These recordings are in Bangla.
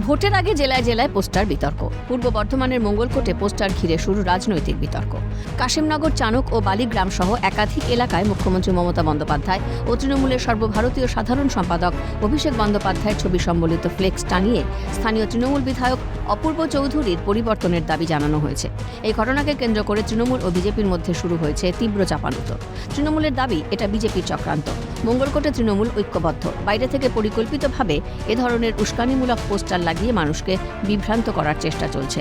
ভোটের আগে জেলায় জেলায় পোস্টার বিতর্ক। পূর্ব বর্ধমানের মঙ্গলকোটে পোস্টার ঘিরে শুরু রাজনৈতিক বিতর্ক। কাশিমনগর, চানক ও বালিগ্রাম সহ একাধিক এলাকায় মুখ্যমন্ত্রী মমতা বন্দ্যোপাধ্যায় ও তৃণমূলের সর্বভারতীয় সাধারণ সম্পাদক অভিষেক বন্দ্যোপাধ্যায়ের ছবি সম্বলিত ফ্লেক্স টানিয়ে স্থানীয় তৃণমূল বিধায়ক অপূর্ব চৌধুরীর পরিবর্তনের দাবি জানানো হয়েছে। এই ঘটনাকে কেন্দ্র করে তৃণমূল ও বিজেপির মধ্যে শুরু হয়েছে তীব্র চাপানুতোর। তৃণমূলের দাবি এটা বিজেপির চক্রান্ত। মঙ্গলকোটে তৃণমূল ঐক্যবদ্ধ, বাইরে থেকে পরিকল্পিতভাবে এ ধরনের উস্কানিমূলক পোস্টার লাগিয়ে মানুষকে বিভ্রান্ত করার চেষ্টা চলছে,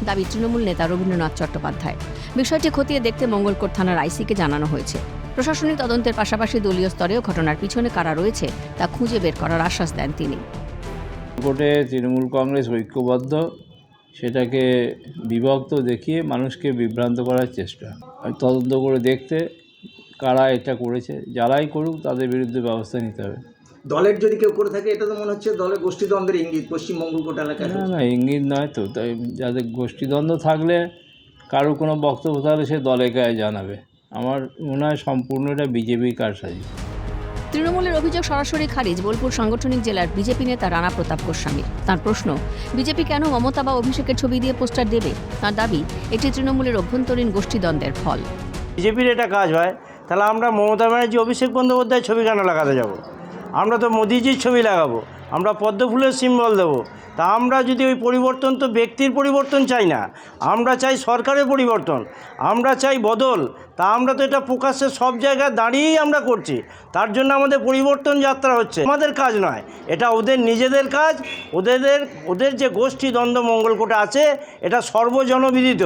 দাবি তৃণমূল নেতা রবীন্দ্রনাথ চট্টোপাধ্যায়। বিষয়টি খতিয়ে দেখতে মঙ্গলকোট থানার আইসিকে জানানো হয়েছে। প্রশাসনিক তদন্তের পাশাপাশি দলীয় স্তরেও ঘটনার পিছনে কারা রয়েছে তা খুঁজে বের করার আশ্বাস দেন তিনি। কোর্টে তৃণমূল কংগ্রেস ঐক্যবদ্ধ, সেটাকে বিভক্ত দেখিয়ে মানুষকে বিভ্রান্ত করার চেষ্টা। তদন্ত করে দেখতে কারা এটা করেছে, যারাই করুক তাদের বিরুদ্ধে ব্যবস্থা নিতে হবে। দলের যদি কেউ করে থাকে, এটা তো মনে হচ্ছে দলের গোষ্ঠীদ্বন্দ্বের ইঙ্গিত পশ্চিম মঙ্গলকোট এলাকায়। না, ইঙ্গিত নয় তো। তাই যাদের গোষ্ঠীদ্বন্দ্ব থাকলে, কারো কোনো বক্তব্য থাকলে সে দলে গায়ে জানাবে। আমার মনে হয় সম্পূর্ণ এটা বিজেপির কারসাজি। তৃণমূলের অভিযোগ সরাসরি খারিজ বোলপুর সাংগঠনিক জেলার বিজেপি নেতা রানা প্রতাপ গোস্বামীর। তার প্রশ্ন, বিজেপি কেন মমতা বা অভিষেকের ছবি দিয়ে পোস্টার দেবে? তার দাবি, এটি তৃণমূলের অভ্যন্তরীণ গোষ্ঠীদ্বন্দ্বের ফল। বিজেপির এটা কাজ হয়, তাহলে আমরা মমতা ব্যানার্জি, অভিষেক বন্দ্যোপাধ্যায়ের ছবি কেন লাগাতে যাব? আমরা তো মোদিজির ছবি লাগাবো, আমরা পদ্মফুলের সিম্বল দেবো। তা আমরা যদি ওই পরিবর্তন, তো ব্যক্তির পরিবর্তন চাই না, আমরা চাই সরকারের পরিবর্তন, আমরা চাই বদল। তা আমরা তো এটা প্রকাশ্যে সব জায়গায় দাঁড়িয়েই আমরা করছি। তার জন্য আমাদের পরিবর্তন যাত্রা হচ্ছে, আমাদের কাজ নয়, এটা ওদের নিজেদের কাজ। ওদের যে গোষ্ঠী দ্বন্দ্ব মঙ্গলকোটে আছে, এটা সর্বজনবিদিত।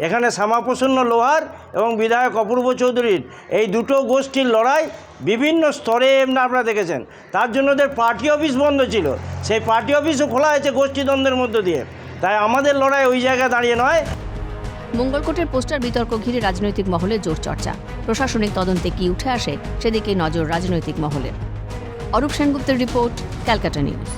এখানে শ্যামাপ্রসন্ন লোহার এবং বিধায়ক অপূর্ব চৌধুরীর এই দুটো গোষ্ঠীর লড়াই বিভিন্ন স্তরে আপনারা দেখেছেন। তার জন্য ওদের পার্টি অফিস বন্ধ ছিল, সেই পার্টি অফিসও খোলা হয়েছে গোষ্ঠীদ্বন্দ্বের মধ্য দিয়ে। তাই আমাদের লড়াই ওই জায়গায় দাঁড়িয়ে নয়। মঙ্গলকোটের পোস্টার বিতর্ক ঘিরে রাজনৈতিক মহলে জোর চর্চা। প্রশাসনিক তদন্তে কি উঠে আসে, সেদিকে নজর রাজনৈতিক মহলের। অরূপ সেনগুপ্তের রিপোর্ট, ক্যালকাটা নিউজ।